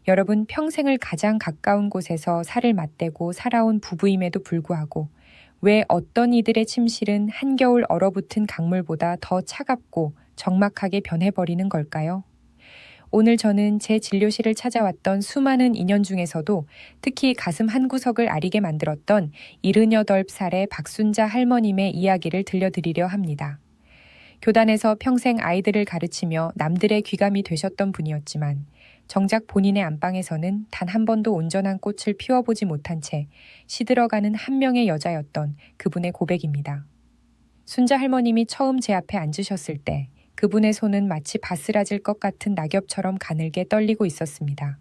여러분, 평생을 가장 가까운 곳에서 살을 맞대고 살아온 부부임에도 불구하고 왜 어떤 이들의 침실은 한겨울 얼어붙은 강물보다 더 차갑고 적막하게 변해버리는 걸까요? 오늘 저는 제 진료실을 찾아왔던 수많은 인연 중에서도 특히 가슴 한구석을 아리게 만들었던 78살의 박순자 할머님의 이야기를 들려드리려 합니다. 교단에서 평생 아이들을 가르치며 남들의 귀감이 되셨던 분이었지만 정작 본인의 안방에서는 단 한 번도 온전한 꽃을 피워보지 못한 채 시들어가는 한 명의 여자였던 그분의 고백입니다. 순자 할머님이 처음 제 앞에 앉으셨을 때 그분의 손은 마치 바스라질 것 같은 낙엽처럼 가늘게 떨리고 있었습니다.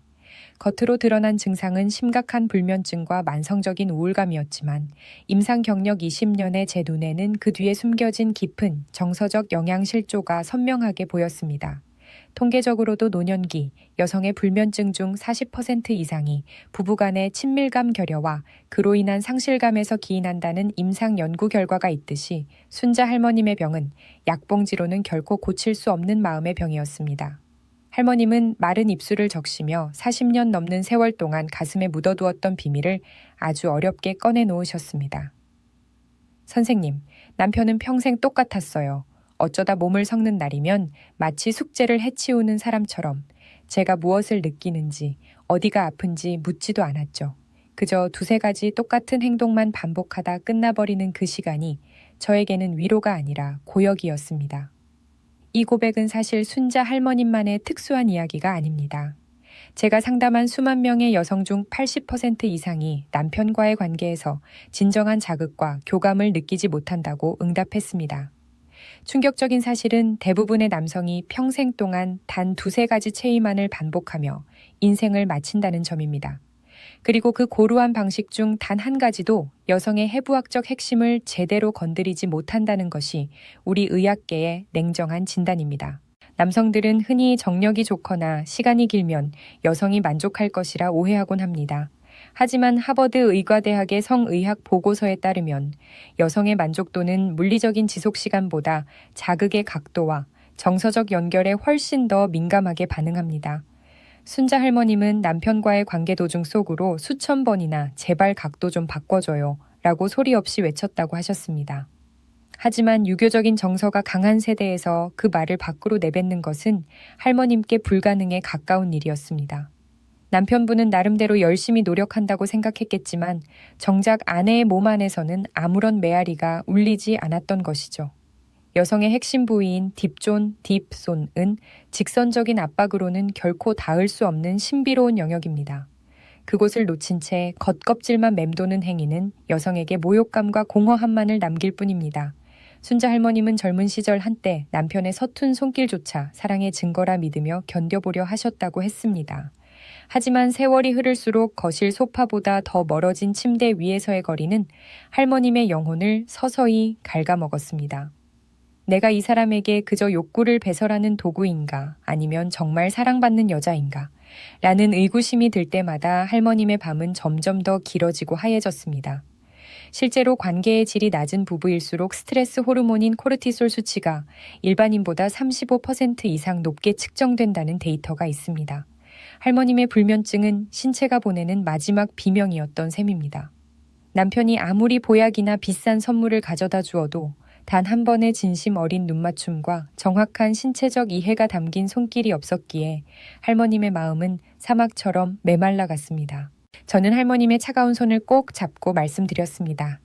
겉으로 드러난 증상은 심각한 불면증과 만성적인 우울감이었지만 임상 경력 20년의 제 눈에는 그 뒤에 숨겨진 깊은 정서적 영양실조가 선명하게 보였습니다. 통계적으로도 노년기 여성의 불면증 중 40% 이상이 부부간의 친밀감 결여와 그로 인한 상실감에서 기인한다는 임상 연구 결과가 있듯이 순자 할머님의 병은 약봉지로는 결코 고칠 수 없는 마음의 병이었습니다. 할머님은 마른 입술을 적시며 40년 넘는 세월 동안 가슴에 묻어두었던 비밀을 아주 어렵게 꺼내놓으셨습니다. 선생님, 남편은 평생 똑같았어요. 어쩌다 몸을 섞는 날이면 마치 숙제를 해치우는 사람처럼 제가 무엇을 느끼는지 어디가 아픈지 묻지도 않았죠. 그저 두세 가지 똑같은 행동만 반복하다 끝나버리는 그 시간이 저에게는 위로가 아니라 고역이었습니다. 이 고백은 사실 순자 할머님만의 특수한 이야기가 아닙니다. 제가 상담한 수만 명의 여성 중 80% 이상이 남편과의 관계에서 진정한 자극과 교감을 느끼지 못한다고 응답했습니다. 충격적인 사실은 대부분의 남성이 평생 동안 단 두세 가지 체위만을 반복하며 인생을 마친다는 점입니다. 그리고 그 고루한 방식 중 단 한 가지도 여성의 해부학적 핵심을 제대로 건드리지 못한다는 것이 우리 의학계의 냉정한 진단입니다. 남성들은 흔히 정력이 좋거나 시간이 길면 여성이 만족할 것이라 오해하곤 합니다. 하지만 하버드 의과대학의 성의학 보고서에 따르면 여성의 만족도는 물리적인 지속시간보다 자극의 각도와 정서적 연결에 훨씬 더 민감하게 반응합니다. 순자 할머님은 남편과의 관계 도중 속으로 수천 번이나 제발 각도 좀 바꿔줘요 라고 소리 없이 외쳤다고 하셨습니다. 하지만 유교적인 정서가 강한 세대에서 그 말을 밖으로 내뱉는 것은 할머님께 불가능에 가까운 일이었습니다. 남편분은 나름대로 열심히 노력한다고 생각했겠지만 정작 아내의 몸 안에서는 아무런 메아리가 울리지 않았던 것이죠. 여성의 핵심 부위인 딥존, 딥손은 직선적인 압박으로는 결코 닿을 수 없는 신비로운 영역입니다. 그곳을 놓친 채 겉껍질만 맴도는 행위는 여성에게 모욕감과 공허함만을 남길 뿐입니다. 순자 할머님은 젊은 시절 한때 남편의 서툰 손길조차 사랑의 증거라 믿으며 견뎌보려 하셨다고 했습니다. 하지만 세월이 흐를수록 거실 소파보다 더 멀어진 침대 위에서의 거리는 할머님의 영혼을 서서히 갉아먹었습니다. 내가 이 사람에게 그저 욕구를 배설하는 도구인가 아니면 정말 사랑받는 여자인가 라는 의구심이 들 때마다 할머님의 밤은 점점 더 길어지고 하얘졌습니다. 실제로 관계의 질이 낮은 부부일수록 스트레스 호르몬인 코르티솔 수치가 일반인보다 35% 이상 높게 측정된다는 데이터가 있습니다. 할머님의 불면증은 신체가 보내는 마지막 비명이었던 셈입니다. 남편이 아무리 보약이나 비싼 선물을 가져다 주어도 단 한 번의 진심 어린 눈맞춤과 정확한 신체적 이해가 담긴 손길이 없었기에 할머님의 마음은 사막처럼 메말라 갔습니다. 저는 할머님의 차가운 손을 꼭 잡고 말씀드렸습니다.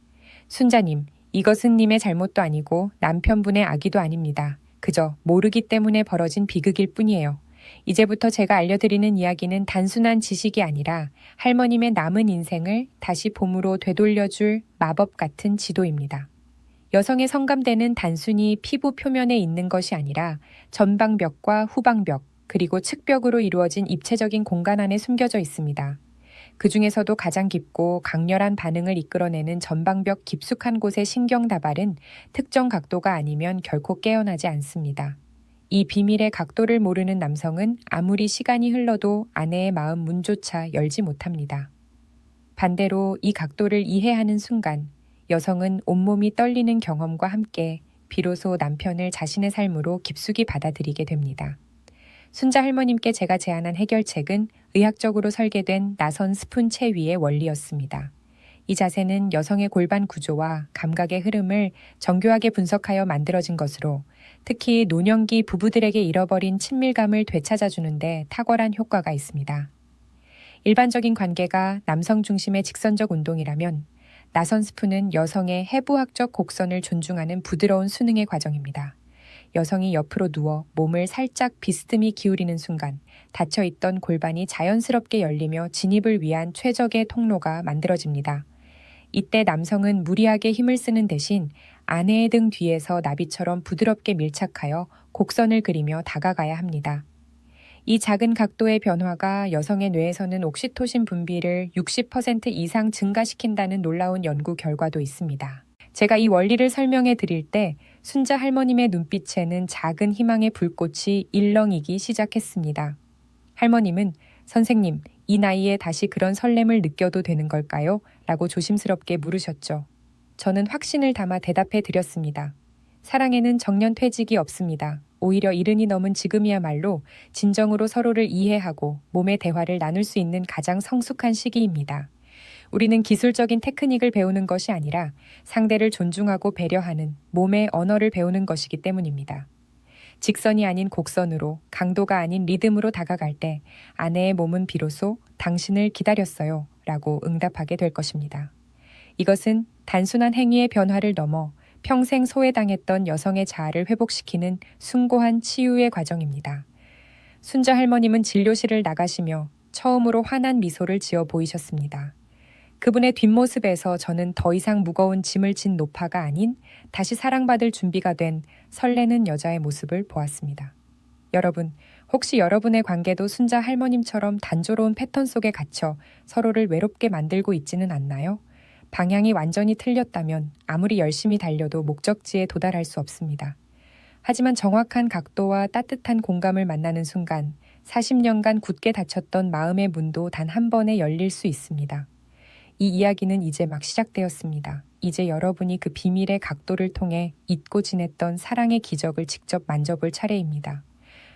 순자님, 이것은 님의 잘못도 아니고 남편분의 악의도 아닙니다. 그저 모르기 때문에 벌어진 비극일 뿐이에요. 이제부터 제가 알려드리는 이야기는 단순한 지식이 아니라 할머님의 남은 인생을 다시 봄으로 되돌려줄 마법 같은 지도입니다. 여성의 성감대는 단순히 피부 표면에 있는 것이 아니라 전방벽과 후방벽, 그리고 측벽으로 이루어진 입체적인 공간 안에 숨겨져 있습니다. 그 중에서도 가장 깊고 강렬한 반응을 이끌어내는 전방벽 깊숙한 곳의 신경 다발은 특정 각도가 아니면 결코 깨어나지 않습니다. 이 비밀의 각도를 모르는 남성은 아무리 시간이 흘러도 아내의 마음 문조차 열지 못합니다. 반대로 이 각도를 이해하는 순간 여성은 온몸이 떨리는 경험과 함께 비로소 남편을 자신의 삶으로 깊숙이 받아들이게 됩니다. 순자 할머님께 제가 제안한 해결책은 의학적으로 설계된 나선 스푼 채 위의 원리였습니다. 이 자세는 여성의 골반 구조와 감각의 흐름을 정교하게 분석하여 만들어진 것으로 특히 노년기 부부들에게 잃어버린 친밀감을 되찾아주는데 탁월한 효과가 있습니다. 일반적인 관계가 남성 중심의 직선적 운동이라면 나선 스푼은 여성의 해부학적 곡선을 존중하는 부드러운 수능의 과정입니다. 여성이 옆으로 누워 몸을 살짝 비스듬히 기울이는 순간 닫혀있던 골반이 자연스럽게 열리며 진입을 위한 최적의 통로가 만들어집니다. 이때 남성은 무리하게 힘을 쓰는 대신 아내의 등 뒤에서 나비처럼 부드럽게 밀착하여 곡선을 그리며 다가가야 합니다. 이 작은 각도의 변화가 여성의 뇌에서는 옥시토신 분비를 60% 이상 증가시킨다는 놀라운 연구 결과도 있습니다. 제가 이 원리를 설명해 드릴 때 순자 할머님의 눈빛에는 작은 희망의 불꽃이 일렁이기 시작했습니다. 할머님은 선생님, 이 나이에 다시 그런 설렘을 느껴도 되는 걸까요? 라고 조심스럽게 물으셨죠. 저는 확신을 담아 대답해 드렸습니다. 사랑에는 정년퇴직이 없습니다. 오히려 이른이 넘은 지금이야말로 진정으로 서로를 이해하고 몸의 대화를 나눌 수 있는 가장 성숙한 시기입니다. 우리는 기술적인 테크닉을 배우는 것이 아니라 상대를 존중하고 배려하는 몸의 언어를 배우는 것이기 때문입니다. 직선이 아닌 곡선으로, 강도가 아닌 리듬으로 다가갈 때 아내의 몸은 비로소 당신을 기다렸어요 라고 응답하게 될 것입니다. 이것은 단순한 행위의 변화를 넘어 평생 소외당했던 여성의 자아를 회복시키는 숭고한 치유의 과정입니다. 순자 할머님은 진료실을 나가시며 처음으로 환한 미소를 지어 보이셨습니다. 그분의 뒷모습에서 저는 더 이상 무거운 짐을 진 노파가 아닌 다시 사랑받을 준비가 된 설레는 여자의 모습을 보았습니다. 여러분, 혹시 여러분의 관계도 순자 할머님처럼 단조로운 패턴 속에 갇혀 서로를 외롭게 만들고 있지는 않나요? 방향이 완전히 틀렸다면 아무리 열심히 달려도 목적지에 도달할 수 없습니다. 하지만 정확한 각도와 따뜻한 공감을 만나는 순간 40년간 굳게 닫혔던 마음의 문도 단 한 번에 열릴 수 있습니다. 이 이야기는 이제 막 시작되었습니다. 이제 여러분이 그 비밀의 각도를 통해 잊고 지냈던 사랑의 기적을 직접 만져볼 차례입니다.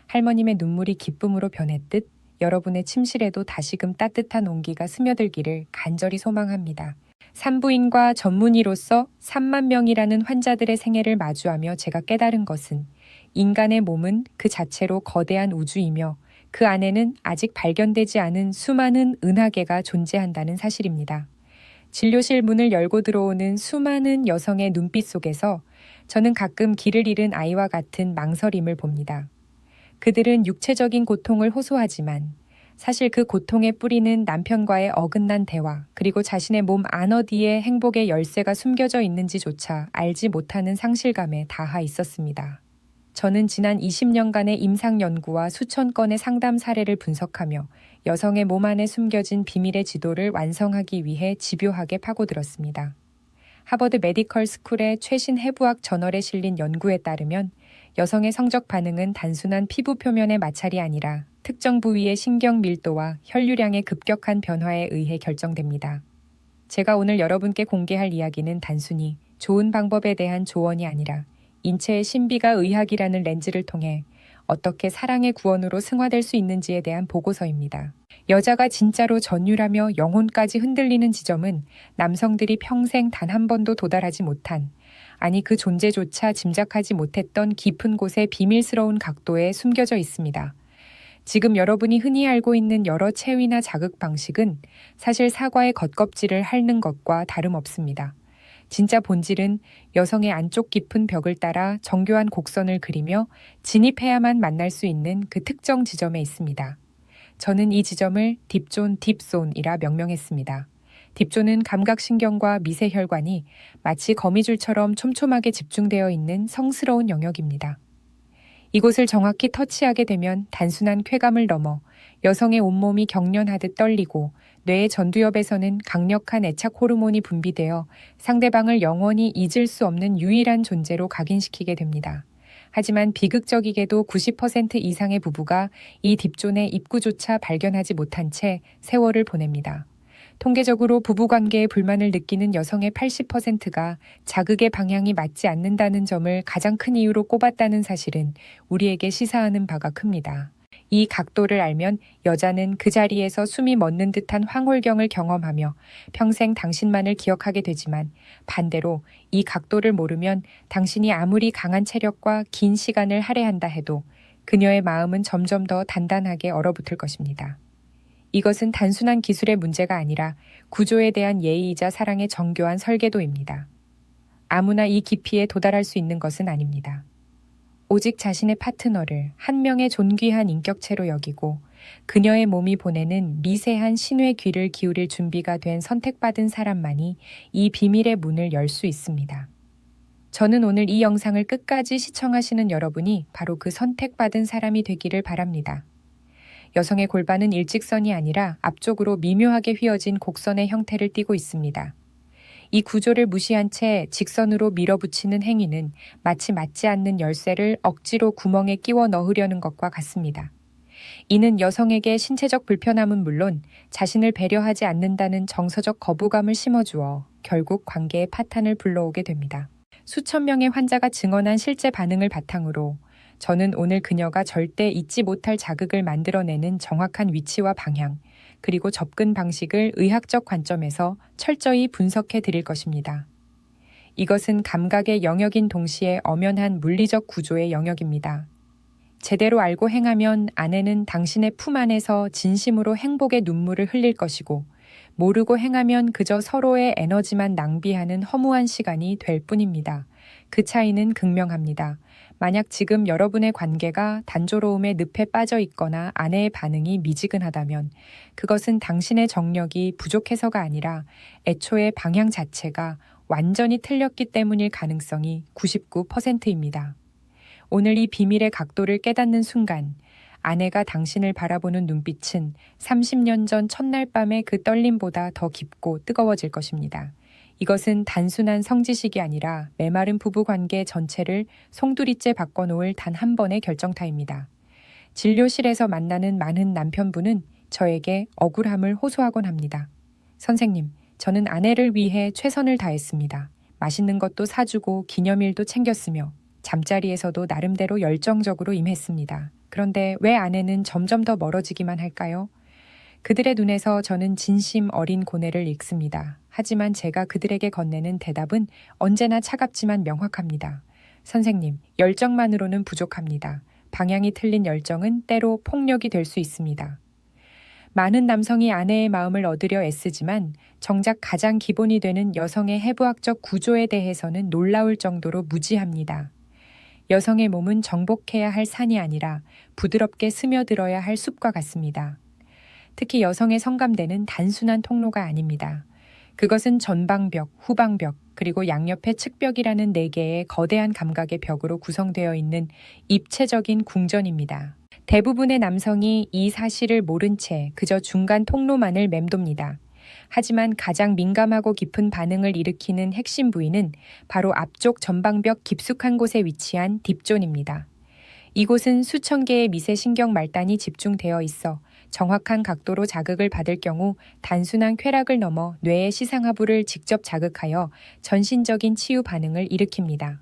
할머님의 눈물이 기쁨으로 변했듯 여러분의 침실에도 다시금 따뜻한 온기가 스며들기를 간절히 소망합니다. 산부인과 전문의로서 3만 명이라는 환자들의 생애를 마주하며 제가 깨달은 것은 인간의 몸은 그 자체로 거대한 우주이며 그 안에는 아직 발견되지 않은 수많은 은하계가 존재한다는 사실입니다. 진료실 문을 열고 들어오는 수많은 여성의 눈빛 속에서 저는 가끔 길을 잃은 아이와 같은 망설임을 봅니다. 그들은 육체적인 고통을 호소하지만 사실 그 고통의 뿌리는 남편과의 어긋난 대화, 그리고 자신의 몸 안어디에 행복의 열쇠가 숨겨져 있는지조차 알지 못하는 상실감에 다하 있었습니다. 저는 지난 20년간의 임상 연구와 수천 건의 상담 사례를 분석하며 여성의 몸 안에 숨겨진 비밀의 지도를 완성하기 위해 집요하게 파고들었습니다. 하버드 메디컬 스쿨의 최신 해부학 저널에 실린 연구에 따르면 여성의 성적 반응은 단순한 피부 표면의 마찰이 아니라 특정 부위의 신경 밀도와 혈류량의 급격한 변화에 의해 결정됩니다. 제가 오늘 여러분께 공개할 이야기는 단순히 좋은 방법에 대한 조언이 아니라 인체의 신비가 의학이라는 렌즈를 통해 어떻게 사랑의 구원으로 승화될 수 있는지에 대한 보고서입니다. 여자가 진짜로 전율하며 영혼까지 흔들리는 지점은 남성들이 평생 단 한 번도 도달하지 못한, 아니 그 존재조차 짐작하지 못했던 깊은 곳의 비밀스러운 각도에 숨겨져 있습니다. 지금 여러분이 흔히 알고 있는 여러 체위나 자극 방식은 사실 사과의 겉껍질을 핥는 것과 다름없습니다. 진짜 본질은 여성의 안쪽 깊은 벽을 따라 정교한 곡선을 그리며 진입해야만 만날 수 있는 그 특정 지점에 있습니다. 저는 이 지점을 딥존 딥존이라 명명했습니다. 딥존은 감각신경과 미세혈관이 마치 거미줄처럼 촘촘하게 집중되어 있는 성스러운 영역입니다. 이곳을 정확히 터치하게 되면 단순한 쾌감을 넘어 여성의 온몸이 경련하듯 떨리고 뇌의 전두엽에서는 강력한 애착 호르몬이 분비되어 상대방을 영원히 잊을 수 없는 유일한 존재로 각인시키게 됩니다. 하지만 비극적이게도 90% 이상의 부부가 이 딥존의 입구조차 발견하지 못한 채 세월을 보냅니다. 통계적으로 부부관계에 불만을 느끼는 여성의 80%가 자극의 방향이 맞지 않는다는 점을 가장 큰 이유로 꼽았다는 사실은 우리에게 시사하는 바가 큽니다. 이 각도를 알면 여자는 그 자리에서 숨이 멎는 듯한 황홀경을 경험하며 평생 당신만을 기억하게 되지만 반대로 이 각도를 모르면 당신이 아무리 강한 체력과 긴 시간을 할애한다 해도 그녀의 마음은 점점 더 단단하게 얼어붙을 것입니다. 이것은 단순한 기술의 문제가 아니라 구조에 대한 예의이자 사랑의 정교한 설계도입니다. 아무나 이 깊이에 도달할 수 있는 것은 아닙니다. 오직 자신의 파트너를 한 명의 존귀한 인격체로 여기고 그녀의 몸이 보내는 미세한 신의 귀를 기울일 준비가 된 선택받은 사람만이 이 비밀의 문을 열 수 있습니다. 저는 오늘 이 영상을 끝까지 시청하시는 여러분이 바로 그 선택받은 사람이 되기를 바랍니다. 여성의 골반은 일직선이 아니라 앞쪽으로 미묘하게 휘어진 곡선의 형태를 띠고 있습니다. 이 구조를 무시한 채 직선으로 밀어붙이는 행위는 마치 맞지 않는 열쇠를 억지로 구멍에 끼워 넣으려는 것과 같습니다. 이는 여성에게 신체적 불편함은 물론 자신을 배려하지 않는다는 정서적 거부감을 심어주어 결국 관계의 파탄을 불러오게 됩니다. 수천 명의 환자가 증언한 실제 반응을 바탕으로 저는 오늘 그녀가 절대 잊지 못할 자극을 만들어내는 정확한 위치와 방향, 그리고 접근 방식을 의학적 관점에서 철저히 분석해 드릴 것입니다. 이것은 감각의 영역인 동시에 엄연한 물리적 구조의 영역입니다. 제대로 알고 행하면 아내는 당신의 품 안에서 진심으로 행복의 눈물을 흘릴 것이고, 모르고 행하면 그저 서로의 에너지만 낭비하는 허무한 시간이 될 뿐입니다. 그 차이는 극명합니다. 만약 지금 여러분의 관계가 단조로움의 늪에 빠져 있거나 아내의 반응이 미지근하다면 그것은 당신의 정력이 부족해서가 아니라 애초에 방향 자체가 완전히 틀렸기 때문일 가능성이 99%입니다. 오늘 이 비밀의 각도를 깨닫는 순간 아내가 당신을 바라보는 눈빛은 30년 전 첫날 밤의 그 떨림보다 더 깊고 뜨거워질 것입니다. 이것은 단순한 성지식이 아니라 메마른 부부관계 전체를 송두리째 바꿔놓을 단 한 번의 결정타입니다. 진료실에서 만나는 많은 남편분은 저에게 억울함을 호소하곤 합니다. 선생님, 저는 아내를 위해 최선을 다했습니다. 맛있는 것도 사주고 기념일도 챙겼으며 잠자리에서도 나름대로 열정적으로 임했습니다. 그런데 왜 아내는 점점 더 멀어지기만 할까요? 그들의 눈에서 저는 진심 어린 고뇌를 읽습니다. 하지만 제가 그들에게 건네는 대답은 언제나 차갑지만 명확합니다. 선생님, 열정만으로는 부족합니다. 방향이 틀린 열정은 때로 폭력이 될 수 있습니다. 많은 남성이 아내의 마음을 얻으려 애쓰지만 정작 가장 기본이 되는 여성의 해부학적 구조에 대해서는 놀라울 정도로 무지합니다. 여성의 몸은 정복해야 할 산이 아니라 부드럽게 스며들어야 할 숲과 같습니다. 특히 여성의 성감대는 단순한 통로가 아닙니다. 그것은 전방벽, 후방벽, 그리고 양옆의 측벽이라는 4개의 거대한 감각의 벽으로 구성되어 있는 입체적인 궁전입니다. 대부분의 남성이 이 사실을 모른 채 그저 중간 통로만을 맴돕니다. 하지만 가장 민감하고 깊은 반응을 일으키는 핵심 부위는 바로 앞쪽 전방벽 깊숙한 곳에 위치한 딥존입니다. 이곳은 수천 개의 미세 신경 말단이 집중되어 있어 정확한 각도로 자극을 받을 경우 단순한 쾌락을 넘어 뇌의 시상하부를 직접 자극하여 전신적인 치유 반응을 일으킵니다.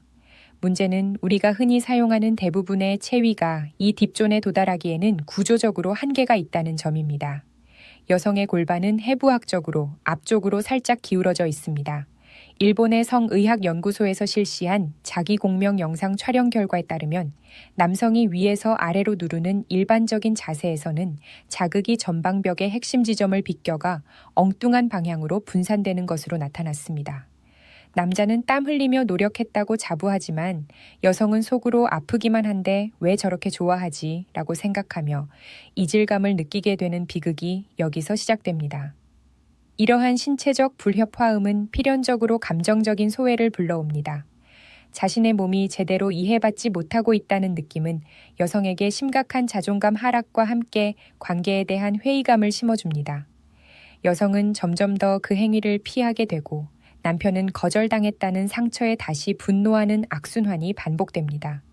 문제는 우리가 흔히 사용하는 대부분의 체위가 이 딥존에 도달하기에는 구조적으로 한계가 있다는 점입니다. 여성의 골반은 해부학적으로 앞쪽으로 살짝 기울어져 있습니다. 일본의 성의학연구소에서 실시한 자기 공명 영상 촬영 결과에 따르면 남성이 위에서 아래로 누르는 일반적인 자세에서는 자극이 전방벽의 핵심 지점을 비껴가 엉뚱한 방향으로 분산되는 것으로 나타났습니다. 남자는 땀 흘리며 노력했다고 자부하지만 여성은 속으로 아프기만 한데 왜 저렇게 좋아하지? 라고 생각하며 이질감을 느끼게 되는 비극이 여기서 시작됩니다. 이러한 신체적 불협화음은 필연적으로 감정적인 소외를 불러옵니다. 자신의 몸이 제대로 이해받지 못하고 있다는 느낌은 여성에게 심각한 자존감 하락과 함께 관계에 대한 회의감을 심어줍니다. 여성은 점점 더 그 행위를 피하게 되고 남편은 거절당했다는 상처에 다시 분노하는 악순환이 반복됩니다.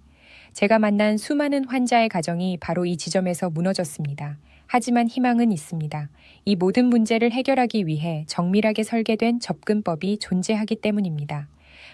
제가 만난 수많은 환자의 가정이 바로 이 지점에서 무너졌습니다. 하지만 희망은 있습니다. 이 모든 문제를 해결하기 위해 정밀하게 설계된 접근법이 존재하기 때문입니다.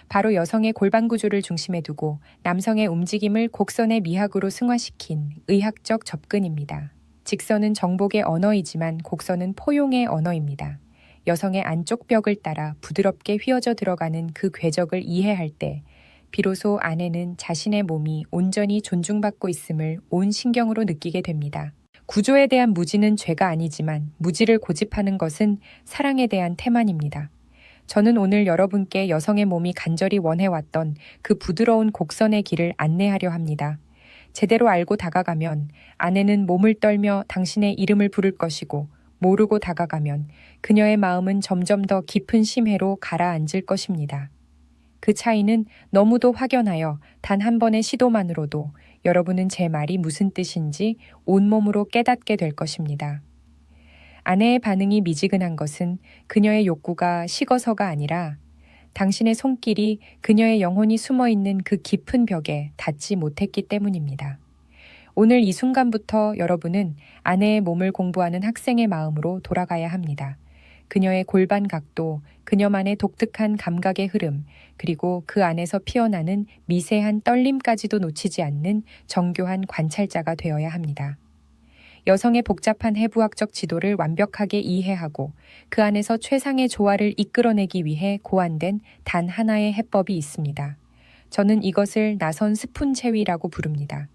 바로 여성의 골반 구조를 중심에 두고 남성의 움직임을 곡선의 미학으로 승화시킨 의학적 접근입니다. 직선은 정복의 언어이지만 곡선은 포용의 언어입니다. 여성의 안쪽 벽을 따라 부드럽게 휘어져 들어가는 그 궤적을 이해할 때 비로소 아내는 자신의 몸이 온전히 존중받고 있음을 온 신경으로 느끼게 됩니다. 구조에 대한 무지는 죄가 아니지만 무지를 고집하는 것은 사랑에 대한 태만입니다. 저는 오늘 여러분께 여성의 몸이 간절히 원해왔던 그 부드러운 곡선의 길을 안내하려 합니다. 제대로 알고 다가가면 아내는 몸을 떨며 당신의 이름을 부를 것이고 모르고 다가가면 그녀의 마음은 점점 더 깊은 심해로 가라앉을 것입니다. 그 차이는 너무도 확연하여 단 한 번의 시도만으로도 여러분은 제 말이 무슨 뜻인지 온몸으로 깨닫게 될 것입니다. 아내의 반응이 미지근한 것은 그녀의 욕구가 식어서가 아니라 당신의 손길이 그녀의 영혼이 숨어있는 그 깊은 벽에 닿지 못했기 때문입니다. 오늘 이 순간부터 여러분은 아내의 몸을 공부하는 학생의 마음으로 돌아가야 합니다. 그녀의 골반 각도, 그녀만의 독특한 감각의 흐름, 그리고 그 안에서 피어나는 미세한 떨림까지도 놓치지 않는 정교한 관찰자가 되어야 합니다. 여성의 복잡한 해부학적 지도를 완벽하게 이해하고 그 안에서 최상의 조화를 이끌어내기 위해 고안된 단 하나의 해법이 있습니다. 저는 이것을 나선 스푼 체위라고 부릅니다.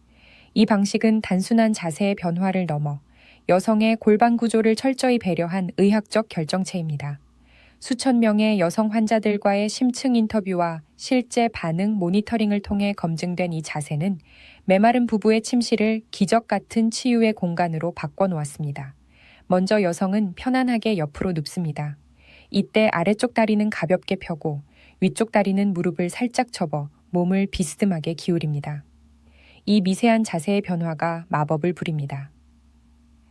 이 방식은 단순한 자세의 변화를 넘어 여성의 골반 구조를 철저히 배려한 의학적 결정체입니다. 수천 명의 여성 환자들과의 심층 인터뷰와 실제 반응 모니터링을 통해 검증된 이 자세는 메마른 부부의 침실을 기적 같은 치유의 공간으로 바꿔놓았습니다. 먼저 여성은 편안하게 옆으로 눕습니다. 이때 아래쪽 다리는 가볍게 펴고 위쪽 다리는 무릎을 살짝 접어 몸을 비스듬하게 기울입니다. 이 미세한 자세의 변화가 마법을 부립니다.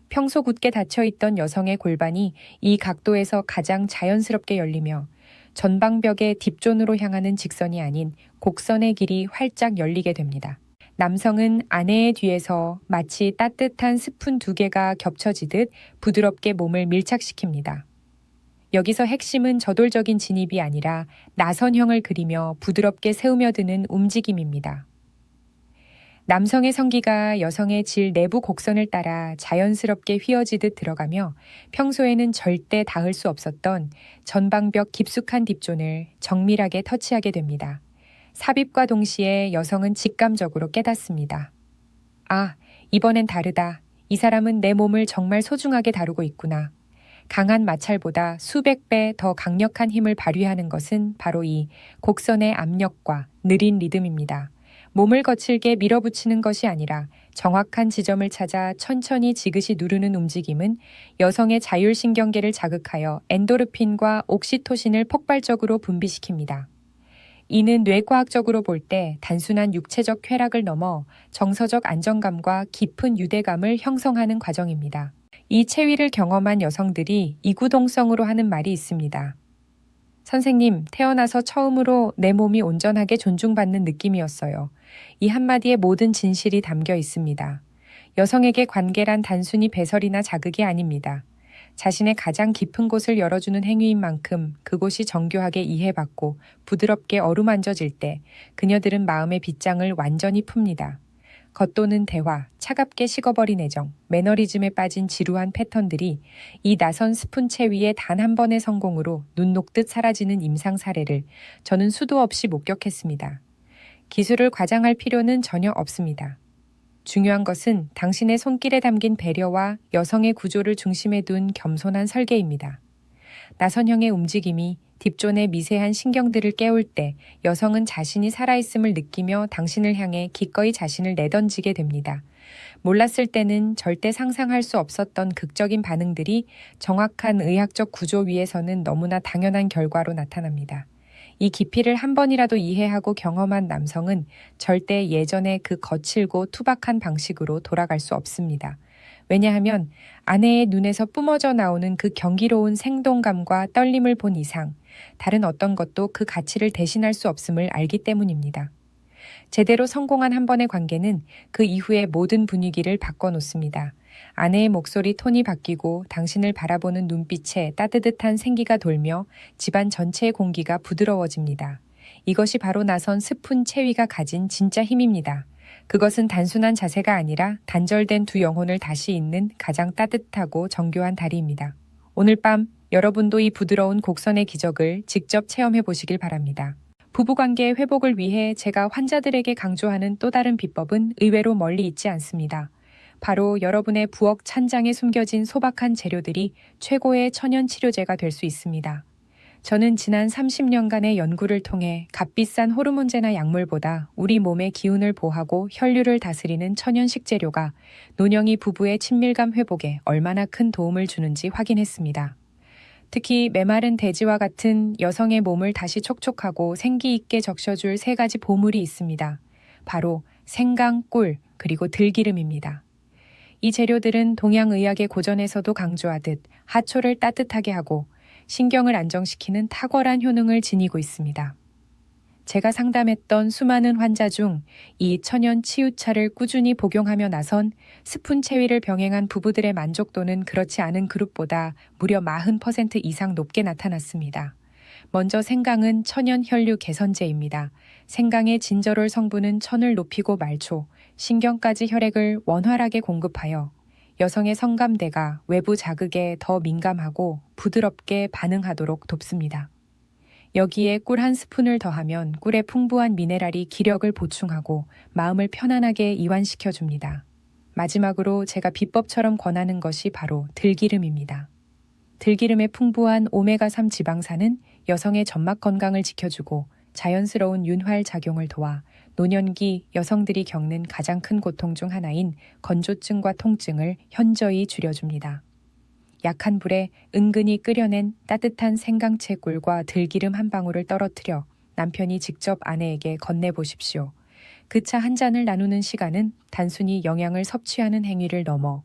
평소 굳게 닫혀있던 여성의 골반이 이 각도에서 가장 자연스럽게 열리며 전방벽의 딥존으로 향하는 직선이 아닌 곡선의 길이 활짝 열리게 됩니다. 남성은 아내의 뒤에서 마치 따뜻한 스푼 두 개가 겹쳐지듯 부드럽게 몸을 밀착시킵니다. 여기서 핵심은 저돌적인 진입이 아니라 나선형을 그리며 부드럽게 세우며드는 움직임입니다. 남성의 성기가 여성의 질 내부 곡선을 따라 자연스럽게 휘어지듯 들어가며 평소에는 절대 닿을 수 없었던 전방벽 깊숙한 딥존을 정밀하게 터치하게 됩니다. 삽입과 동시에 여성은 직감적으로 깨닫습니다. 아, 이번엔 다르다. 이 사람은 내 몸을 정말 소중하게 다루고 있구나. 강한 마찰보다 수백 배 더 강력한 힘을 발휘하는 것은 바로 이 곡선의 압력과 느린 리듬입니다. 몸을 거칠게 밀어붙이는 것이 아니라 정확한 지점을 찾아 천천히 지그시 누르는 움직임은 여성의 자율신경계를 자극하여 엔도르핀과 옥시토신을 폭발적으로 분비시킵니다. 이는 뇌과학적으로 볼 때 단순한 육체적 쾌락을 넘어 정서적 안정감과 깊은 유대감을 형성하는 과정입니다. 이 체위를 경험한 여성들이 이구동성으로 하는 말이 있습니다. 선생님, 태어나서 처음으로 내 몸이 온전하게 존중받는 느낌이었어요. 이 한마디에 모든 진실이 담겨 있습니다. 여성에게 관계란 단순히 배설이나 자극이 아닙니다. 자신의 가장 깊은 곳을 열어주는 행위인 만큼 그곳이 정교하게 이해받고 부드럽게 어루만져질 때 그녀들은 마음의 빗장을 완전히 풉니다. 겉도는 대화, 차갑게 식어버린 애정, 매너리즘에 빠진 지루한 패턴들이 이 나선 스푼채 위에 단 한 번의 성공으로 눈 녹듯 사라지는 임상 사례를 저는 수도 없이 목격했습니다. 기술을 과장할 필요는 전혀 없습니다. 중요한 것은 당신의 손길에 담긴 배려와 여성의 구조를 중심에 둔 겸손한 설계입니다. 나선형의 움직임이 딥존의 미세한 신경들을 깨울 때 여성은 자신이 살아있음을 느끼며 당신을 향해 기꺼이 자신을 내던지게 됩니다. 몰랐을 때는 절대 상상할 수 없었던 극적인 반응들이 정확한 의학적 구조 위에서는 너무나 당연한 결과로 나타납니다. 이 깊이를 한 번이라도 이해하고 경험한 남성은 절대 예전의 그 거칠고 투박한 방식으로 돌아갈 수 없습니다. 왜냐하면 아내의 눈에서 뿜어져 나오는 그 경이로운 생동감과 떨림을 본 이상 다른 어떤 것도 그 가치를 대신할 수 없음을 알기 때문입니다. 제대로 성공한 한 번의 관계는 그 이후의 모든 분위기를 바꿔놓습니다. 아내의 목소리 톤이 바뀌고 당신을 바라보는 눈빛에 따뜻한 생기가 돌며 집안 전체의 공기가 부드러워집니다. 이것이 바로 나선 스푼 체위가 가진 진짜 힘입니다. 그것은 단순한 자세가 아니라 단절된 두 영혼을 다시 잇는 가장 따뜻하고 정교한 다리입니다. 오늘 밤 여러분도 이 부드러운 곡선의 기적을 직접 체험해 보시길 바랍니다. 부부관계 회복을 위해 제가 환자들에게 강조하는 또 다른 비법은 의외로 멀리 있지 않습니다. 바로 여러분의 부엌 찬장에 숨겨진 소박한 재료들이 최고의 천연 치료제가 될 수 있습니다. 저는 지난 30년간의 연구를 통해 값비싼 호르몬제나 약물보다 우리 몸의 기운을 보하고 혈류를 다스리는 천연 식재료가 노년기 부부의 친밀감 회복에 얼마나 큰 도움을 주는지 확인했습니다. 특히 메마른 돼지와 같은 여성의 몸을 다시 촉촉하고 생기 있게 적셔줄 세 가지 보물이 있습니다. 바로 생강, 꿀, 그리고 들기름입니다. 이 재료들은 동양의학의 고전에서도 강조하듯 하초를 따뜻하게 하고 신경을 안정시키는 탁월한 효능을 지니고 있습니다. 제가 상담했던 수많은 환자 중 이 천연 치유차를 꾸준히 복용하며 나선 스푼 체위를 병행한 부부들의 만족도는 그렇지 않은 그룹보다 무려 40% 이상 높게 나타났습니다. 먼저 생강은 천연 혈류 개선제입니다. 생강의 진저롤 성분은 천을 높이고 말초, 신경까지 혈액을 원활하게 공급하여 여성의 성감대가 외부 자극에 더 민감하고 부드럽게 반응하도록 돕습니다. 여기에 꿀 한 스푼을 더하면 꿀의 풍부한 미네랄이 기력을 보충하고 마음을 편안하게 이완시켜줍니다. 마지막으로 제가 비법처럼 권하는 것이 바로 들기름입니다. 들기름의 풍부한 오메가3 지방산은 여성의 점막 건강을 지켜주고 자연스러운 윤활 작용을 도와 노년기 여성들이 겪는 가장 큰 고통 중 하나인 건조증과 통증을 현저히 줄여줍니다. 약한 불에 은근히 끓여낸 따뜻한 생강채 꿀과 들기름 한 방울을 떨어뜨려 남편이 직접 아내에게 건네보십시오. 그 차 한 잔을 나누는 시간은 단순히 영양을 섭취하는 행위를 넘어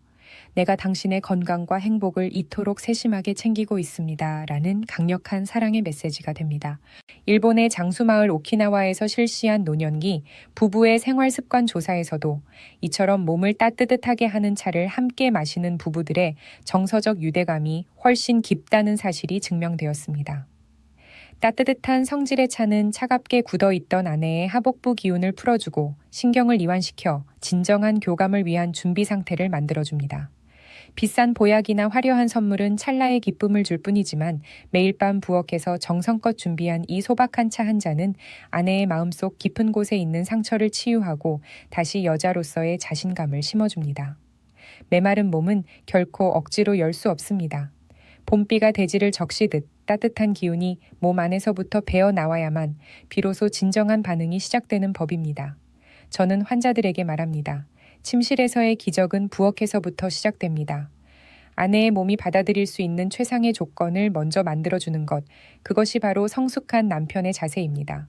내가 당신의 건강과 행복을 이토록 세심하게 챙기고 있습니다. 라는 강력한 사랑의 메시지가 됩니다. 일본의 장수마을 오키나와에서 실시한 노년기 부부의 생활습관 조사에서도 이처럼 몸을 따뜻하게 하는 차를 함께 마시는 부부들의 정서적 유대감이 훨씬 깊다는 사실이 증명되었습니다. 따뜻한 성질의 차는 차갑게 굳어있던 아내의 하복부 기운을 풀어주고 신경을 이완시켜 진정한 교감을 위한 준비 상태를 만들어줍니다. 비싼 보약이나 화려한 선물은 찰나의 기쁨을 줄 뿐이지만 매일 밤 부엌에서 정성껏 준비한 이 소박한 차 한 잔은 아내의 마음속 깊은 곳에 있는 상처를 치유하고 다시 여자로서의 자신감을 심어줍니다. 메마른 몸은 결코 억지로 열 수 없습니다. 봄비가 대지를 적시듯 따뜻한 기운이 몸 안에서부터 배어 나와야만 비로소 진정한 반응이 시작되는 법입니다. 저는 환자들에게 말합니다. 침실에서의 기적은 부엌에서부터 시작됩니다. 아내의 몸이 받아들일 수 있는 최상의 조건을 먼저 만들어주는 것, 그것이 바로 성숙한 남편의 자세입니다.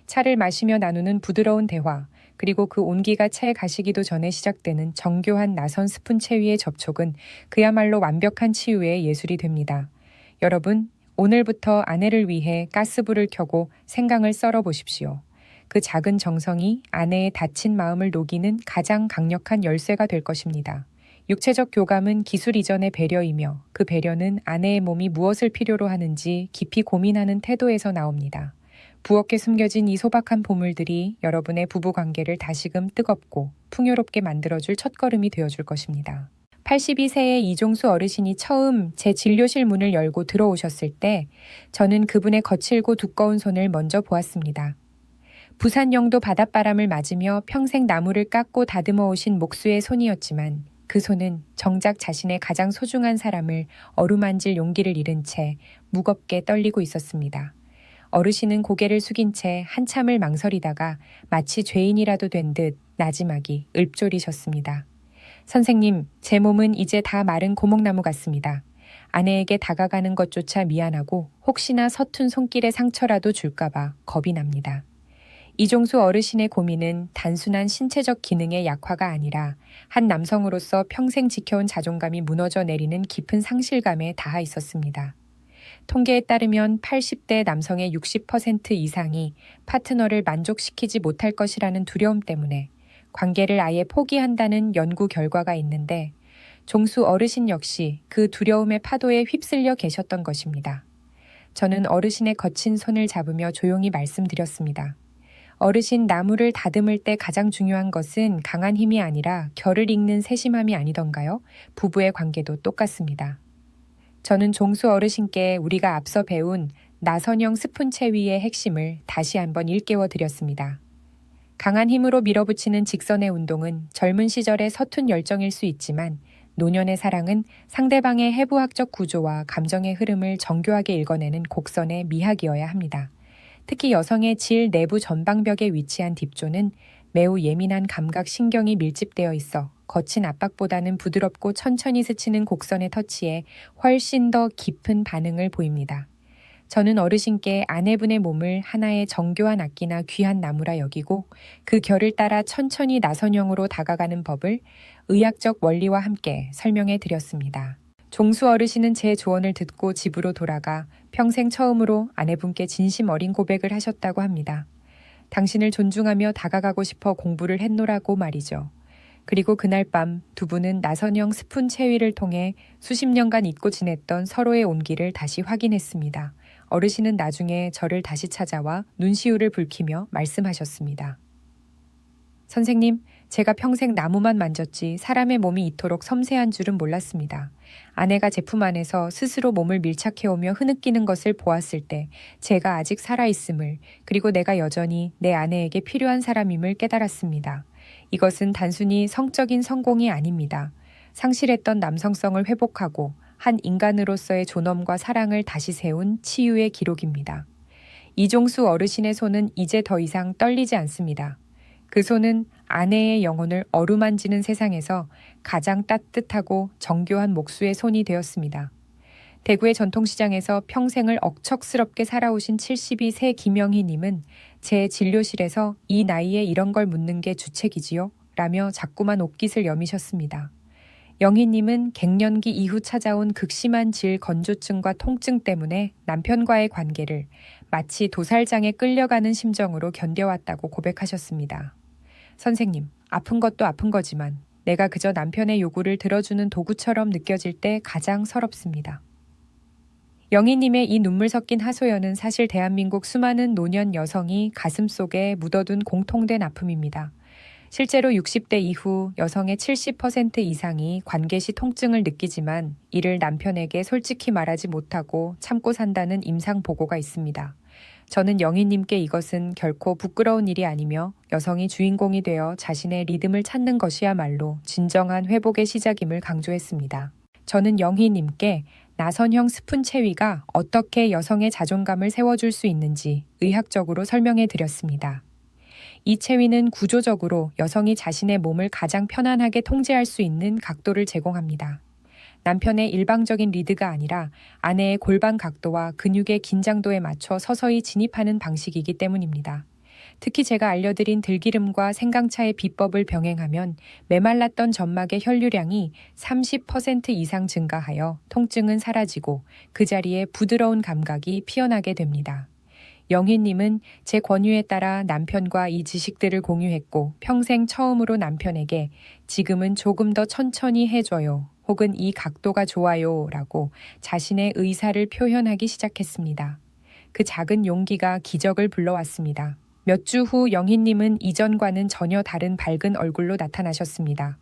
차를 마시며 나누는 부드러운 대화, 그리고 그 온기가 차에 가시기도 전에 시작되는 정교한 나선 스푼 체위의 접촉은 그야말로 완벽한 치유의 예술이 됩니다. 여러분, 오늘부터 아내를 위해 가스불을 켜고 생강을 썰어 보십시오. 그 작은 정성이 아내의 다친 마음을 녹이는 가장 강력한 열쇠가 될 것입니다. 육체적 교감은 기술 이전의 배려이며 그 배려는 아내의 몸이 무엇을 필요로 하는지 깊이 고민하는 태도에서 나옵니다. 부엌에 숨겨진 이 소박한 보물들이 여러분의 부부 관계를 다시금 뜨겁고 풍요롭게 만들어줄 첫걸음이 되어줄 것입니다. 82세의 이종수 어르신이 처음 제 진료실 문을 열고 들어오셨을 때 저는 그분의 거칠고 두꺼운 손을 먼저 보았습니다. 부산 영도 바닷바람을 맞으며 평생 나무를 깎고 다듬어 오신 목수의 손이었지만 그 손은 정작 자신의 가장 소중한 사람을 어루만질 용기를 잃은 채 무겁게 떨리고 있었습니다. 어르신은 고개를 숙인 채 한참을 망설이다가 마치 죄인이라도 된 듯 나지막이 읊조리셨습니다. 선생님, 제 몸은 이제 다 마른 고목나무 같습니다. 아내에게 다가가는 것조차 미안하고 혹시나 서툰 손길에 상처라도 줄까봐 겁이 납니다. 이종수 어르신의 고민은 단순한 신체적 기능의 약화가 아니라 한 남성으로서 평생 지켜온 자존감이 무너져 내리는 깊은 상실감에 닿아 있었습니다. 통계에 따르면 80대 남성의 60% 이상이 파트너를 만족시키지 못할 것이라는 두려움 때문에 관계를 아예 포기한다는 연구 결과가 있는데 종수 어르신 역시 그 두려움의 파도에 휩쓸려 계셨던 것입니다. 저는 어르신의 거친 손을 잡으며 조용히 말씀드렸습니다. 어르신, 나무를 다듬을 때 가장 중요한 것은 강한 힘이 아니라 결을 읽는 세심함이 아니던가요? 부부의 관계도 똑같습니다. 저는 종수 어르신께 우리가 앞서 배운 나선형 스푼체위의 핵심을 다시 한번 일깨워 드렸습니다. 강한 힘으로 밀어붙이는 직선의 운동은 젊은 시절의 서툰 열정일 수 있지만 노년의 사랑은 상대방의 해부학적 구조와 감정의 흐름을 정교하게 읽어내는 곡선의 미학이어야 합니다. 특히 여성의 질 내부 전방벽에 위치한 딥조는 매우 예민한 감각 신경이 밀집되어 있어 거친 압박보다는 부드럽고 천천히 스치는 곡선의 터치에 훨씬 더 깊은 반응을 보입니다. 저는 어르신께 아내분의 몸을 하나의 정교한 악기나 귀한 나무라 여기고 그 결을 따라 천천히 나선형으로 다가가는 법을 의학적 원리와 함께 설명해 드렸습니다. 종수 어르신은 제 조언을 듣고 집으로 돌아가 평생 처음으로 아내분께 진심 어린 고백을 하셨다고 합니다. 당신을 존중하며 다가가고 싶어 공부를 했노라고 말이죠. 그리고 그날 밤 두 분은 나선형 스푼 체위를 통해 수십 년간 잊고 지냈던 서로의 온기를 다시 확인했습니다. 어르신은 나중에 저를 다시 찾아와 눈시울을 붉히며 말씀하셨습니다. 선생님, 제가 평생 나무만 만졌지 사람의 몸이 이토록 섬세한 줄은 몰랐습니다. 아내가 제품 안에서 스스로 몸을 밀착해오며 흐느끼는 것을 보았을 때 제가 아직 살아있음을, 그리고 내가 여전히 내 아내에게 필요한 사람임을 깨달았습니다. 이것은 단순히 성적인 성공이 아닙니다. 상실했던 남성성을 회복하고 한 인간으로서의 존엄과 사랑을 다시 세운 치유의 기록입니다. 이종수 어르신의 손은 이제 더 이상 떨리지 않습니다. 그 손은 아내의 영혼을 어루만지는 세상에서 가장 따뜻하고 정교한 목수의 손이 되었습니다. 대구의 전통시장에서 평생을 억척스럽게 살아오신 72세 김영희님은 제 진료실에서 이 나이에 이런 걸 묻는 게 주책이지요? 라며 자꾸만 옷깃을 여미셨습니다. 영희님은 갱년기 이후 찾아온 극심한 질 건조증과 통증 때문에 남편과의 관계를 마치 도살장에 끌려가는 심정으로 견뎌왔다고 고백하셨습니다. 선생님, 아픈 것도 아픈 거지만 내가 그저 남편의 요구를 들어주는 도구처럼 느껴질 때 가장 서럽습니다. 영희님의 이 눈물 섞인 하소연은 사실 대한민국 수많은 노년 여성이 가슴속에 묻어둔 공통된 아픔입니다. 실제로 60대 이후 여성의 70% 이상이 관계 시 통증을 느끼지만 이를 남편에게 솔직히 말하지 못하고 참고 산다는 임상 보고가 있습니다. 저는 영희님께 이것은 결코 부끄러운 일이 아니며 여성이 주인공이 되어 자신의 리듬을 찾는 것이야말로 진정한 회복의 시작임을 강조했습니다. 저는 영희님께 나선형 스푼 체위가 어떻게 여성의 자존감을 세워줄 수 있는지 의학적으로 설명해 드렸습니다. 이 체위는 구조적으로 여성이 자신의 몸을 가장 편안하게 통제할 수 있는 각도를 제공합니다. 남편의 일방적인 리드가 아니라 아내의 골반 각도와 근육의 긴장도에 맞춰 서서히 진입하는 방식이기 때문입니다. 특히 제가 알려드린 들기름과 생강차의 비법을 병행하면 메말랐던 점막의 혈류량이 30% 이상 증가하여 통증은 사라지고 그 자리에 부드러운 감각이 피어나게 됩니다. 영희님은 제 권유에 따라 남편과 이 지식들을 공유했고 평생 처음으로 남편에게 지금은 조금 더 천천히 해줘요. 혹은 이 각도가 좋아요 라고 자신의 의사를 표현하기 시작했습니다. 그 작은 용기가 기적을 불러왔습니다. 몇 주 후 영희님은 이전과는 전혀 다른 밝은 얼굴로 나타나셨습니다.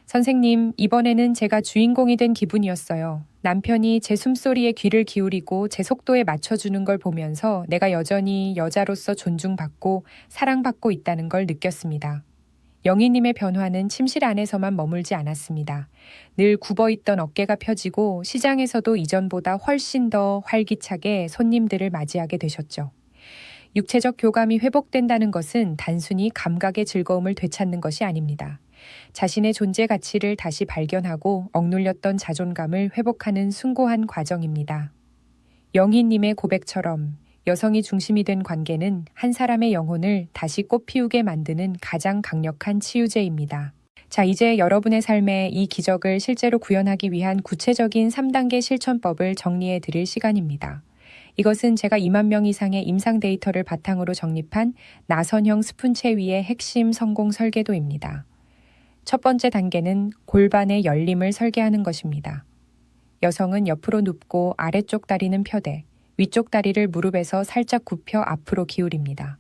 선생님, 이번에는 제가 주인공이 된 기분이었어요. 남편이 제 숨소리에 귀를 기울이고 제 속도에 맞춰주는 걸 보면서 내가 여전히 여자로서 존중받고 사랑받고 있다는 걸 느꼈습니다. 영희님의 변화는 침실 안에서만 머물지 않았습니다. 늘 굽어있던 어깨가 펴지고 시장에서도 이전보다 훨씬 더 활기차게 손님들을 맞이하게 되셨죠. 육체적 교감이 회복된다는 것은 단순히 감각의 즐거움을 되찾는 것이 아닙니다. 자신의 존재 가치를 다시 발견하고 억눌렸던 자존감을 회복하는 숭고한 과정입니다. 영희님의 고백처럼 여성이 중심이 된 관계는 한 사람의 영혼을 다시 꽃피우게 만드는 가장 강력한 치유제입니다. 자, 이제 여러분의 삶에 이 기적을 실제로 구현하기 위한 구체적인 3단계 실천법을 정리해 드릴 시간입니다. 이것은 제가 2만 명 이상의 임상 데이터를 바탕으로 정립한 나선형 스푼 체위의 핵심 성공 설계도입니다. 첫 번째 단계는 골반의 열림을 설계하는 것입니다. 여성은 옆으로 눕고 아래쪽 다리는 펴되 위쪽 다리를 무릎에서 살짝 굽혀 앞으로 기울입니다.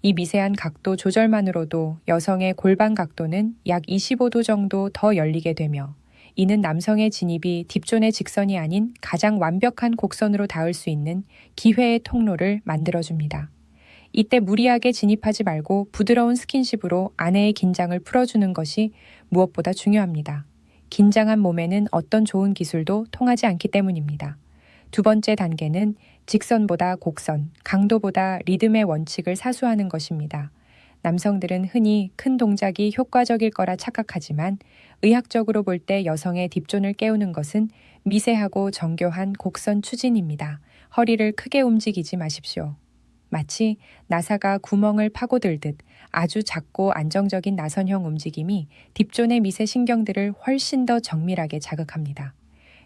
이 미세한 각도 조절만으로도 여성의 골반 각도는 약 25도 정도 더 열리게 되며 이는 남성의 진입이 딥존의 직선이 아닌 가장 완벽한 곡선으로 닿을 수 있는 기회의 통로를 만들어줍니다. 이때 무리하게 진입하지 말고 부드러운 스킨십으로 아내의 긴장을 풀어주는 것이 무엇보다 중요합니다. 긴장한 몸에는 어떤 좋은 기술도 통하지 않기 때문입니다. 두 번째 단계는 직선보다 곡선, 강도보다 리듬의 원칙을 사수하는 것입니다. 남성들은 흔히 큰 동작이 효과적일 거라 착각하지만 의학적으로 볼 때 여성의 딥존을 깨우는 것은 미세하고 정교한 곡선 추진입니다. 허리를 크게 움직이지 마십시오. 마치 나사가 구멍을 파고들듯 아주 작고 안정적인 나선형 움직임이 딥존의 미세 신경들을 훨씬 더 정밀하게 자극합니다.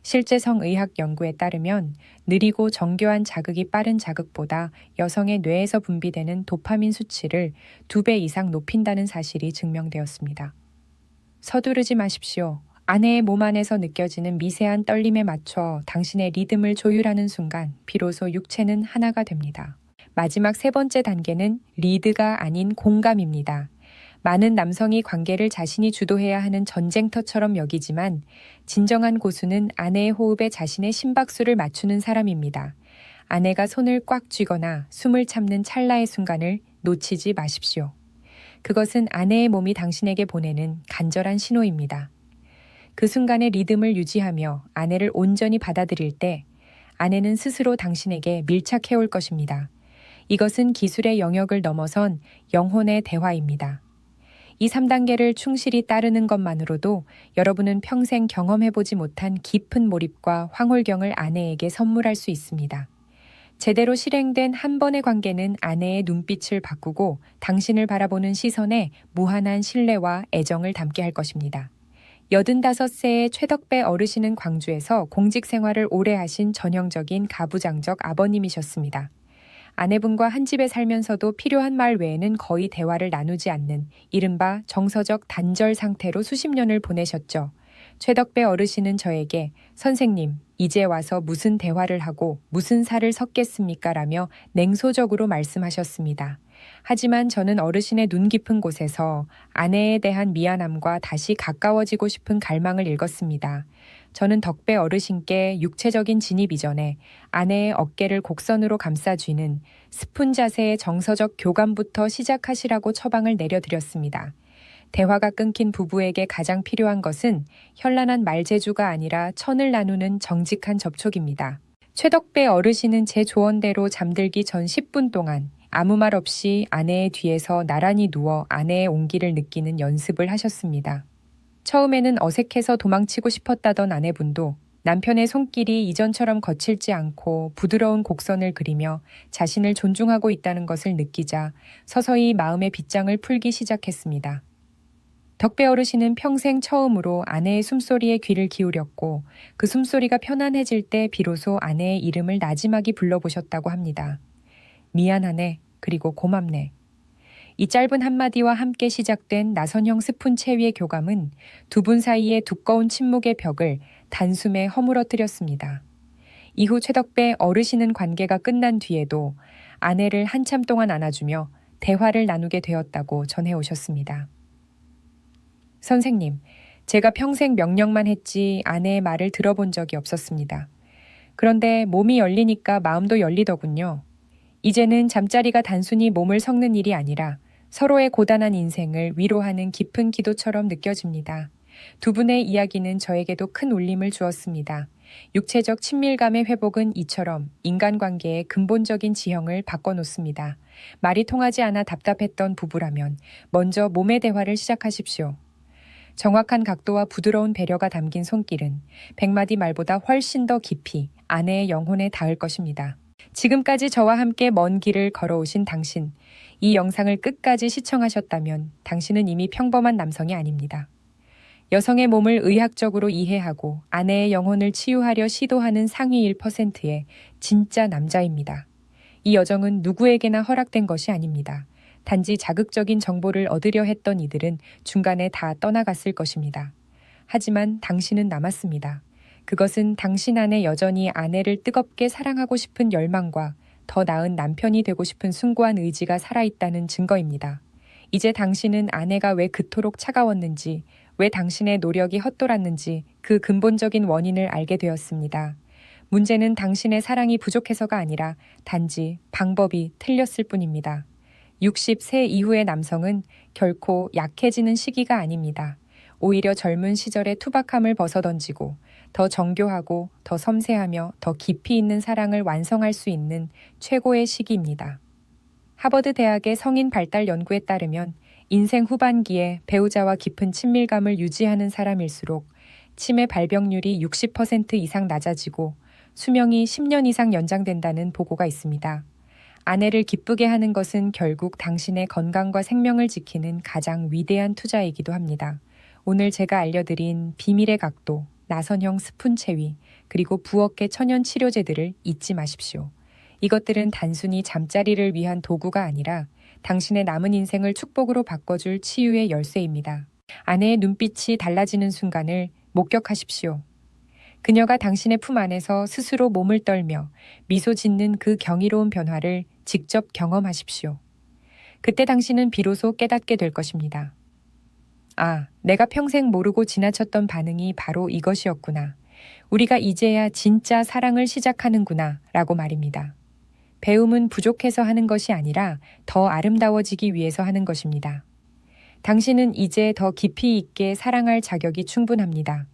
실제 성의학 연구에 따르면 느리고 정교한 자극이 빠른 자극보다 여성의 뇌에서 분비되는 도파민 수치를 2배 이상 높인다는 사실이 증명되었습니다. 서두르지 마십시오. 아내의 몸 안에서 느껴지는 미세한 떨림에 맞춰 당신의 리듬을 조율하는 순간 비로소 육체는 하나가 됩니다. 마지막 세 번째 단계는 리드가 아닌 공감입니다. 많은 남성이 관계를 자신이 주도해야 하는 전쟁터처럼 여기지만 진정한 고수는 아내의 호흡에 자신의 심박수를 맞추는 사람입니다. 아내가 손을 꽉 쥐거나 숨을 참는 찰나의 순간을 놓치지 마십시오. 그것은 아내의 몸이 당신에게 보내는 간절한 신호입니다. 그 순간의 리듬을 유지하며 아내를 온전히 받아들일 때 아내는 스스로 당신에게 밀착해 올 것입니다. 이것은 기술의 영역을 넘어선 영혼의 대화입니다. 이 3단계를 충실히 따르는 것만으로도 여러분은 평생 경험해보지 못한 깊은 몰입과 황홀경을 아내에게 선물할 수 있습니다. 제대로 실행된 한 번의 관계는 아내의 눈빛을 바꾸고 당신을 바라보는 시선에 무한한 신뢰와 애정을 담게 할 것입니다. 85세의 최덕배 어르신은 광주에서 공직 생활을 오래 하신 전형적인 가부장적 아버님이셨습니다. 아내분과 한 집에 살면서도 필요한 말 외에는 거의 대화를 나누지 않는 이른바 정서적 단절 상태로 수십 년을 보내셨죠. 최덕배 어르신은 저에게 선생님, 이제 와서 무슨 대화를 하고 무슨 살을 섞겠습니까? 라며 냉소적으로 말씀하셨습니다. 하지만 저는 어르신의 눈 깊은 곳에서 아내에 대한 미안함과 다시 가까워지고 싶은 갈망을 읽었습니다. 저는 덕배 어르신께 육체적인 진입 이전에 아내의 어깨를 곡선으로 감싸 쥐는 스푼 자세의 정서적 교감부터 시작하시라고 처방을 내려드렸습니다. 대화가 끊긴 부부에게 가장 필요한 것은 현란한 말재주가 아니라 천을 나누는 정직한 접촉입니다. 최덕배 어르신은 제 조언대로 잠들기 전 10분 동안 아무 말 없이 아내의 뒤에서 나란히 누워 아내의 온기를 느끼는 연습을 하셨습니다. 처음에는 어색해서 도망치고 싶었다던 아내분도 남편의 손길이 이전처럼 거칠지 않고 부드러운 곡선을 그리며 자신을 존중하고 있다는 것을 느끼자 서서히 마음의 빗장을 풀기 시작했습니다. 덕배 어르신은 평생 처음으로 아내의 숨소리에 귀를 기울였고 그 숨소리가 편안해질 때 비로소 아내의 이름을 나지막이 불러보셨다고 합니다. 미안하네, 그리고 고맙네. 이 짧은 한마디와 함께 시작된 나선형 스푼 체위의 교감은 두 분 사이의 두꺼운 침묵의 벽을 단숨에 허물어뜨렸습니다. 이후 최덕배 어르신은 관계가 끝난 뒤에도 아내를 한참 동안 안아주며 대화를 나누게 되었다고 전해오셨습니다. 선생님, 제가 평생 명령만 했지 아내의 말을 들어본 적이 없었습니다. 그런데 몸이 열리니까 마음도 열리더군요. 이제는 잠자리가 단순히 몸을 섞는 일이 아니라 서로의 고단한 인생을 위로하는 깊은 기도처럼 느껴집니다. 두 분의 이야기는 저에게도 큰 울림을 주었습니다. 육체적 친밀감의 회복은 이처럼 인간관계의 근본적인 지형을 바꿔놓습니다. 말이 통하지 않아 답답했던 부부라면 먼저 몸의 대화를 시작하십시오. 정확한 각도와 부드러운 배려가 담긴 손길은 100마디 말보다 훨씬 더 깊이 아내의 영혼에 닿을 것입니다. 지금까지 저와 함께 먼 길을 걸어오신 당신, 이 영상을 끝까지 시청하셨다면 당신은 이미 평범한 남성이 아닙니다. 여성의 몸을 의학적으로 이해하고 아내의 영혼을 치유하려 시도하는 상위 1%의 진짜 남자입니다. 이 여정은 누구에게나 허락된 것이 아닙니다. 단지 자극적인 정보를 얻으려 했던 이들은 중간에 다 떠나갔을 것입니다. 하지만 당신은 남았습니다. 그것은 당신 안에 여전히 아내를 뜨겁게 사랑하고 싶은 열망과 더 나은 남편이 되고 싶은 숭고한 의지가 살아있다는 증거입니다. 이제 당신은 아내가 왜 그토록 차가웠는지, 왜 당신의 노력이 헛돌았는지 그 근본적인 원인을 알게 되었습니다. 문제는 당신의 사랑이 부족해서가 아니라 단지 방법이 틀렸을 뿐입니다. 60세 이후의 남성은 결코 약해지는 시기가 아닙니다. 오히려 젊은 시절의 투박함을 벗어던지고 더 정교하고 더 섬세하며 더 깊이 있는 사랑을 완성할 수 있는 최고의 시기입니다. 하버드 대학의 성인 발달 연구에 따르면 인생 후반기에 배우자와 깊은 친밀감을 유지하는 사람일수록 치매 발병률이 60% 이상 낮아지고 수명이 10년 이상 연장된다는 보고가 있습니다. 아내를 기쁘게 하는 것은 결국 당신의 건강과 생명을 지키는 가장 위대한 투자이기도 합니다. 오늘 제가 알려드린 비밀의 각도, 나선형 스푼 채위, 그리고 부엌의 천연 치료제들을 잊지 마십시오. 이것들은 단순히 잠자리를 위한 도구가 아니라 당신의 남은 인생을 축복으로 바꿔줄 치유의 열쇠입니다. 아내의 눈빛이 달라지는 순간을 목격하십시오. 그녀가 당신의 품 안에서 스스로 몸을 떨며 미소 짓는 그 경이로운 변화를 직접 경험하십시오. 그때 당신은 비로소 깨닫게 될 것입니다. 아, 내가 평생 모르고 지나쳤던 반응이 바로 이것이었구나. 우리가 이제야 진짜 사랑을 시작하는구나 라고 말입니다. 배움은 부족해서 하는 것이 아니라 더 아름다워지기 위해서 하는 것입니다. 당신은 이제 더 깊이 있게 사랑할 자격이 충분합니다.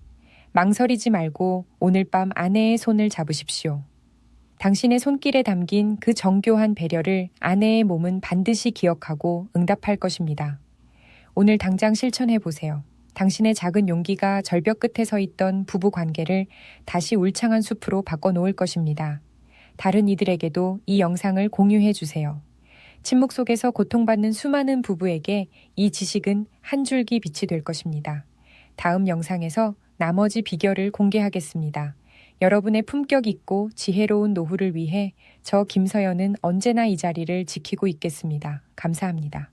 망설이지 말고 오늘 밤 아내의 손을 잡으십시오. 당신의 손길에 담긴 그 정교한 배려를 아내의 몸은 반드시 기억하고 응답할 것입니다. 오늘 당장 실천해 보세요. 당신의 작은 용기가 절벽 끝에 서 있던 부부 관계를 다시 울창한 숲으로 바꿔놓을 것입니다. 다른 이들에게도 이 영상을 공유해 주세요. 침묵 속에서 고통받는 수많은 부부에게 이 지식은 한 줄기 빛이 될 것입니다. 다음 영상에서 나머지 비결을 공개하겠습니다. 여러분의 품격 있고 지혜로운 노후를 위해 저 김서연은 언제나 이 자리를 지키고 있겠습니다. 감사합니다.